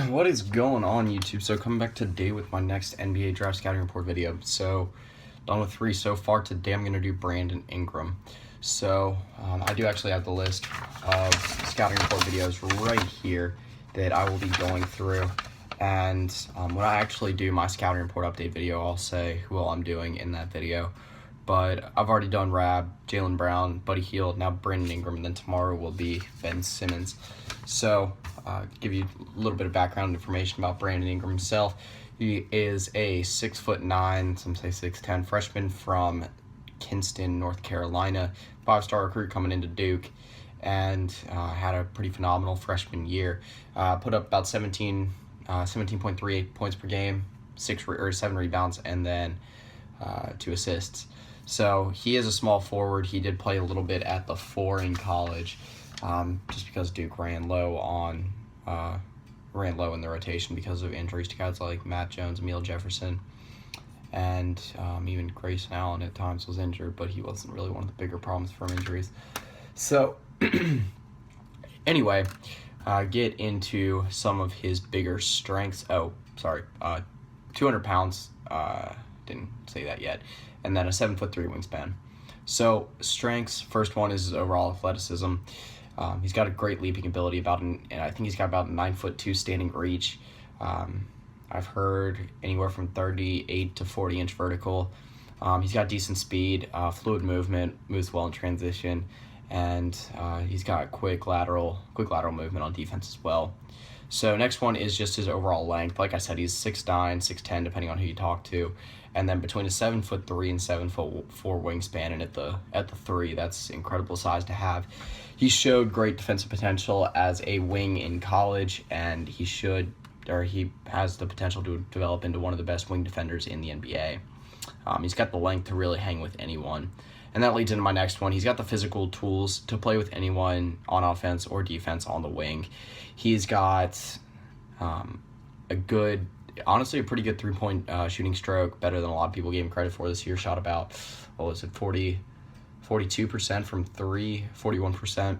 What is going on, YouTube? So coming back today with my next NBA draft scouting report video. So done with 3 so far. Today I'm going to do Brandon Ingram. So I do actually have the list of scouting report videos right here that I will be going through. And when I actually do my scouting report update video, I'll say who all I'm doing in that video. But I've already done Rab, Jaylen Brown, Buddy Hield, now Brandon Ingram, and then tomorrow will be Ben Simmons. So, give you a little bit of background information about Brandon Ingram himself. He is a 6'9", some say 6'10", freshman from Kinston, North Carolina, 5-star recruit coming into Duke, and had a pretty phenomenal freshman year. Put up about 17.38 points per game, 7 rebounds, and then 2 assists. So he is a small forward. He did play a little bit at the 4 in college, just because Duke ran low in the rotation because of injuries to guys like Matt Jones, Emil Jefferson, and even Grayson Allen at times was injured, but he wasn't really one of the bigger problems from injuries. So anyway, get into some of his bigger strengths. 200 pounds. Didn't say that yet. And then a 7'3" wingspan. So strengths, first one is his overall athleticism. He's got a great leaping ability, and I think he's got about 9'2" standing reach. I've heard anywhere from 38 to 40-inch vertical. He's got decent speed, fluid movement, moves well in transition, and he's got quick lateral movement on defense as well. So next one is just his overall length. Like I said, he's 6'9", 6'10", depending on who you talk to. And then between a 7'3" and 7'4" wingspan, and at the 3, that's incredible size to have. He showed great defensive potential as a wing in college, and he has the potential to develop into one of the best wing defenders in the NBA. He's got the length to really hang with anyone. And that leads into my next one. He's got the physical tools to play with anyone on offense or defense on the wing. He's got a pretty good three-point shooting stroke, better than a lot of people gave him credit for this year. Shot about, 42% from 3, 41%.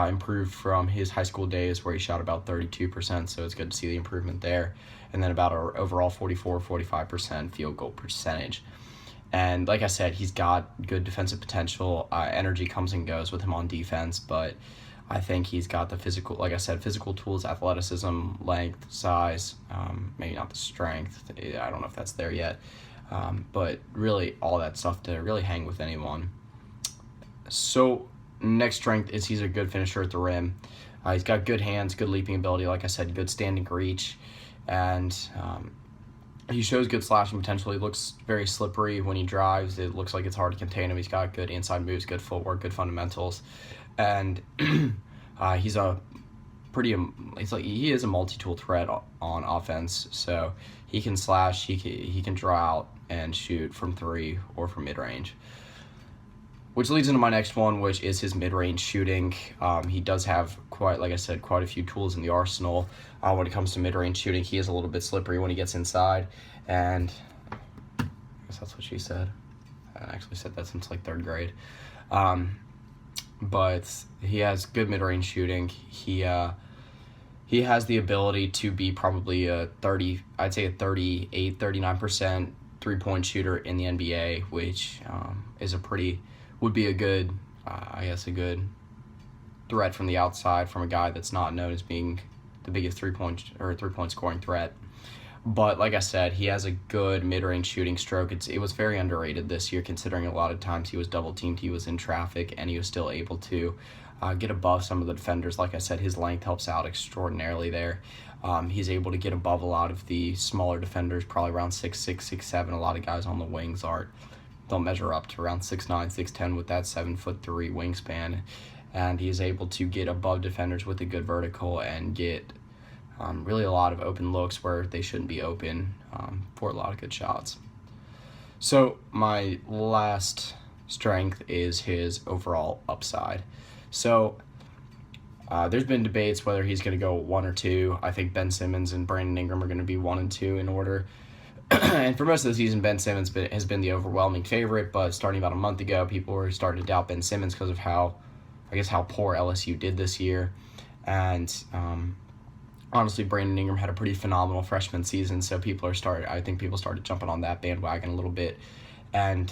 Improved from his high school days where he shot about 32%, so it's good to see the improvement there. And then about an overall 45% field goal percentage. And like I said, he's got good defensive potential. Energy comes and goes with him on defense, but I think he's got the physical tools, athleticism, length, size, maybe not the strength. I don't know if that's there yet, but really all that stuff to really hang with anyone. So next strength is he's a good finisher at the rim. He's got good hands, good leaping ability, like I said, good standing reach, and he shows good slashing potential. He looks very slippery when he drives. It looks like it's hard to contain him. He's got good inside moves, good footwork, good fundamentals, and he is a multi-tool threat on offense. So he can slash, he can draw out and shoot from 3 or from mid-range. Which leads into my next one, which is his mid-range shooting. He does have quite a few tools in the arsenal. When it comes to mid-range shooting, he is a little bit slippery when he gets inside, and I guess that's what she said. I haven't actually said that since like 3rd grade. But he has good mid-range shooting. He has the ability to be probably a 38-39% three-point shooter in the NBA, which would be a good threat from the outside from a guy that's not known as being the biggest three-point scoring threat. But like I said, he has a good mid-range shooting stroke. It was very underrated this year, considering a lot of times he was double-teamed, he was in traffic, and he was still able to get above some of the defenders. Like I said, his length helps out extraordinarily there. He's able to get above a lot of the smaller defenders, probably around 6'6", 6'7". A lot of guys on the wings don't measure up to around 6'9", 6'10" with that 7'3" wingspan. And he's able to get above defenders with a good vertical and get really a lot of open looks where they shouldn't be open for a lot of good shots. So my last strength is his overall upside. So there's been debates whether he's going to go 1 or 2. I think Ben Simmons and Brandon Ingram are going to be 1 and 2 in order. And for most of the season, Ben Simmons has been the overwhelming favorite, but starting about a month ago, people were starting to doubt Ben Simmons because of how guess, how poor LSU did this year. And honestly, Brandon Ingram had a pretty phenomenal freshman season, so I think people started jumping on that bandwagon a little bit. And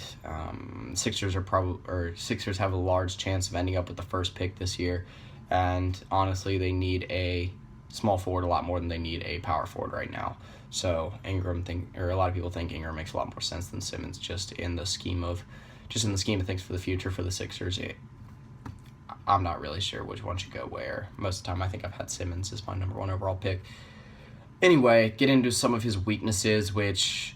Sixers have a large chance of ending up with the first pick this year. And honestly, they need a small forward a lot more than they need a power forward right now. So a lot of people think Ingram makes a lot more sense than Simmons just in the scheme of things for the future for the Sixers. I'm not really sure which one should go where. Most of the time, I think I've had Simmons as my number 1 overall pick. Anyway, get into some of his weaknesses, which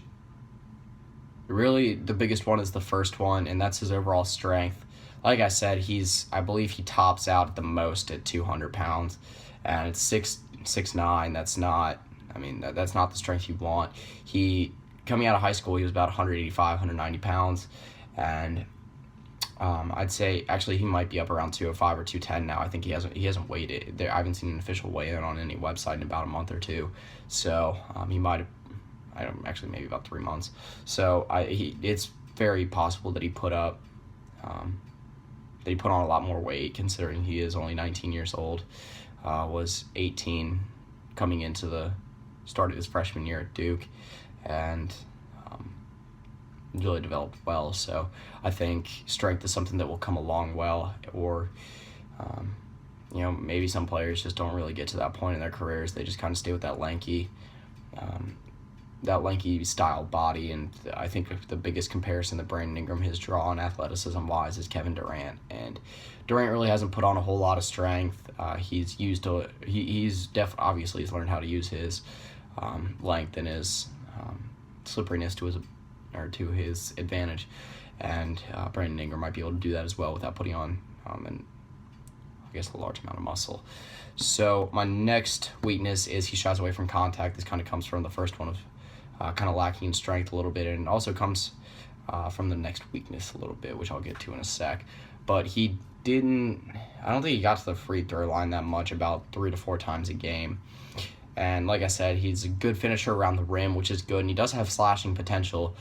really the biggest one is the first one, and that's his overall strength. Like I said, I believe he tops out at the most at 200 pounds, and it's 6'9". That's not the strength you want. Coming out of high school, he was about 185, 190 pounds, and I'd say actually he might be up around 205 or 210 now. I think he hasn't weighed it. I haven't seen an official weigh-in on any website in about a month or two, so he might have. I don't actually maybe about 3 months. So it's very possible that he put on a lot more weight, considering he is only 19 years old. Was 18 coming into the start of his freshman year at Duke, and really developed well. So I think strength is something that will come along well, or maybe some players just don't really get to that point in their careers. They just kind of stay with that lanky style body. And I think the biggest comparison that Brandon Ingram has drawn athleticism wise is Kevin Durant, and Durant really hasn't put on a whole lot of strength. He's learned how to use his length and his slipperiness to his advantage, and Brandon Ingram might be able to do that as well without putting on a large amount of muscle. So my next weakness is he shies away from contact. This kind of comes from the first one of kind of lacking in strength a little bit, and it also comes from the next weakness a little bit, which I'll get to in a sec. But I don't think he got to the free throw line that much, about 3 to 4 times a game. And like I said, he's a good finisher around the rim, which is good, and he does have slashing potential,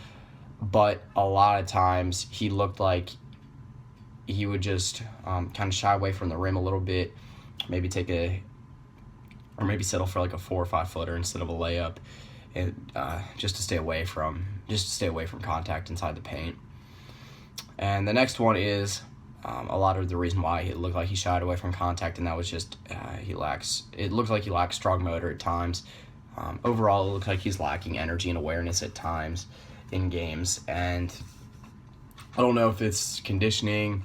but a lot of times he looked like he would just kind of shy away from the rim a little bit, maybe settle for like a 4 or 5 footer instead of a layup, and just to stay away from contact inside the paint. And the next one is a lot of the reason why it looked like he shied away from contact, and that was just it looks like he lacks strong motor at times. Overall, it looks like he's lacking energy and awareness at times in games, and I don't know if it's conditioning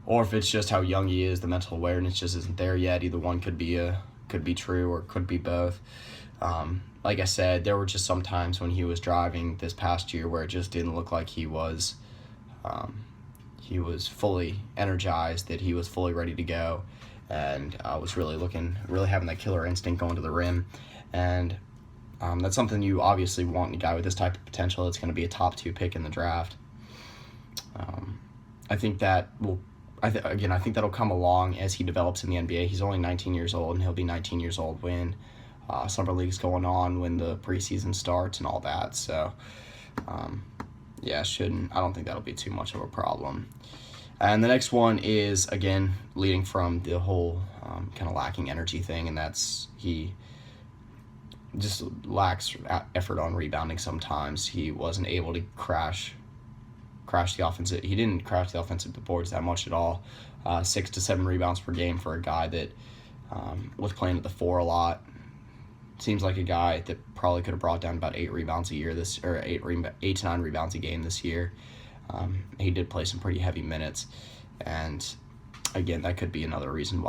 or if it's just how young he is. The mental awareness just isn't there yet. Either one could be true, or could be both. Like I said, there were just some times when he was driving this past year where it just didn't look like he was fully energized, that he was fully ready to go, and was really having that killer instinct going to the rim. And that's something you obviously want in a guy with this type of potential. It's going to be a top 2 pick in the draft. I think that'll come along as he develops in the NBA. He's only 19 years old, and he'll be 19 years old when summer league's going on, when the preseason starts and all that. So, I don't think that'll be too much of a problem. And the next one is, again, leading from the whole kind of lacking energy thing, and that's he just lacks effort on rebounding sometimes. He wasn't able to crash the offensive. He didn't crash the offensive boards that much at all. 6 to 7 rebounds per game for a guy that was playing at the 4 a lot. Seems like a guy that probably could have brought down about 8 rebounds a year 8 to 9 rebounds a game this year. He did play some pretty heavy minutes, and again, that could be another reason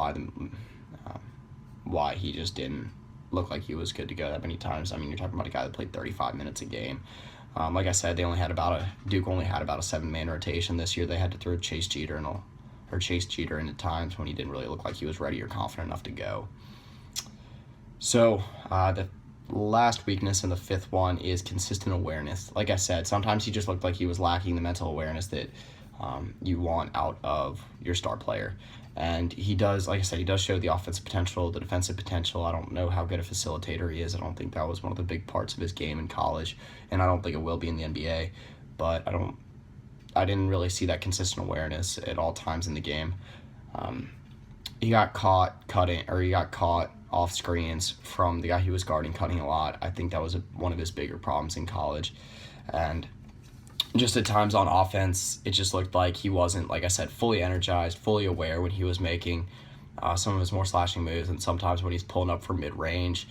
why he just didn't look like he was good to go that many times. I mean, you're talking about a guy that played 35 minutes a game. Like I said, Duke only had about a 7-man rotation this year. They had to throw Chase Jeter in at times when he didn't really look like he was ready or confident enough to go. So the last weakness and the 5th one is consistent awareness. Like I said, sometimes he just looked like he was lacking the mental awareness that you want out of your star player. And he does, like I said, he does show the offensive potential, the defensive potential. I don't know how good a facilitator he is. I don't think that was one of the big parts of his game in college, and I don't think it will be in the NBA. But I didn't really see that consistent awareness at all times in the game. He got caught cutting, or he got caught off screens from the guy he was guarding cutting a lot. I think that was one of his bigger problems in college. And just at times on offense, it just looked like he wasn't, like I said, fully energized, fully aware when he was making some of his more slashing moves, and sometimes when he's pulling up for mid-range.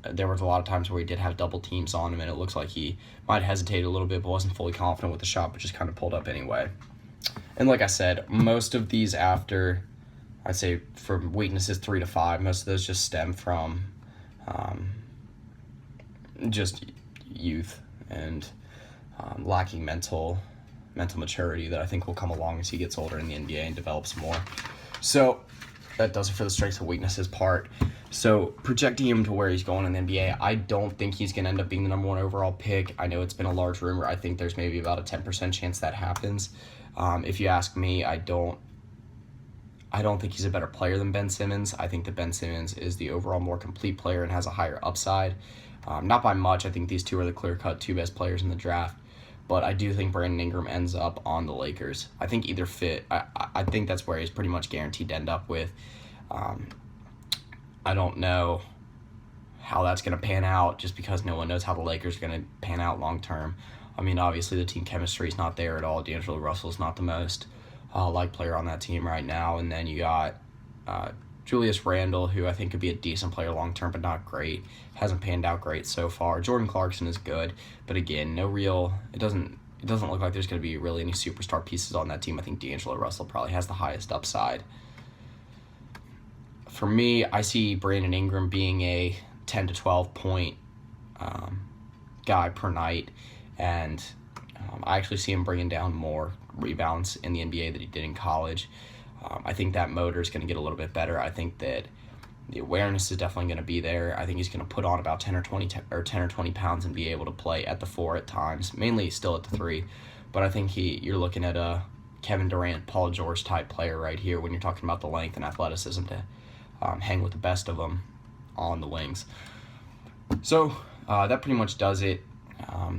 There was a lot of times where he did have double teams on him, and it looks like he might hesitate a little bit, but wasn't fully confident with the shot, but just kind of pulled up anyway. And like I said, most of these after, I'd say from weaknesses 3 to 5, most of those just stem from just youth and lacking mental maturity that I think will come along as he gets older in the NBA and develops more. So that does it for the strengths and weaknesses part. So projecting him to where he's going in the NBA, I don't think he's going to end up being the number 1 overall pick. I know it's been a large rumor. I think there's maybe about a 10% chance that happens. If you ask me, I don't think he's a better player than Ben Simmons. I think that Ben Simmons is the overall more complete player and has a higher upside. Not by much. I think these two are the clear-cut 2 best players in the draft. But I do think Brandon Ingram ends up on the Lakers. I think either fit. I think that's where he's pretty much guaranteed to end up with. I don't know how that's going to pan out just because no one knows how the Lakers are going to pan out long term. I mean, obviously the team chemistry is not there at all. D'Angelo Russell's not the most liked player on that team right now. And then you got Julius Randle, who I think could be a decent player long term, but not great. Hasn't panned out great so far. Jordan Clarkson is good, but again, it doesn't look like there's going to be really any superstar pieces on that team. I think D'Angelo Russell probably has the highest upside. For me, I see Brandon Ingram being a 10 to 12 point guy per night, and I actually see him bringing down more rebounds in the NBA than he did in college. I think that motor is going to get a little bit better. I think that the awareness is definitely going to be there. I think he's going to put on about 10 or 20 pounds and be able to play at the 4 at times, mainly still at the 3. But I think you're looking at a Kevin Durant, Paul George type player right here when you're talking about the length and athleticism to hang with the best of them on the wings. So that pretty much does it.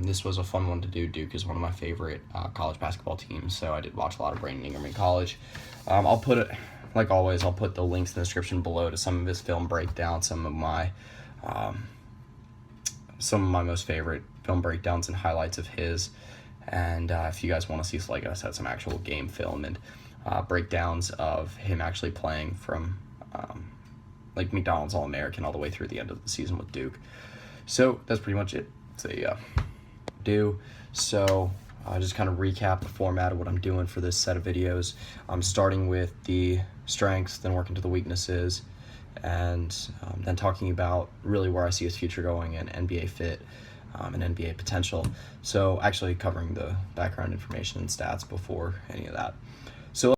This was a fun one to do. Duke is one of my favorite college basketball teams, so I did watch a lot of Brandon Ingram in college. I'll put it, like always, I'll put the links in the description below to some of his film breakdowns, some of my most favorite film breakdowns and highlights of his. And if you guys want to see, like I said, some actual game film and breakdowns of him actually playing from like McDonald's All-American all the way through the end of the season with Duke. So that's pretty much it. It's a do. So just kind of recap the format of what I'm doing for this set of videos. I'm starting with the strengths, then working to the weaknesses, and then talking about really where I see his future going and NBA fit and NBA potential. So actually covering the background information and stats before any of that. So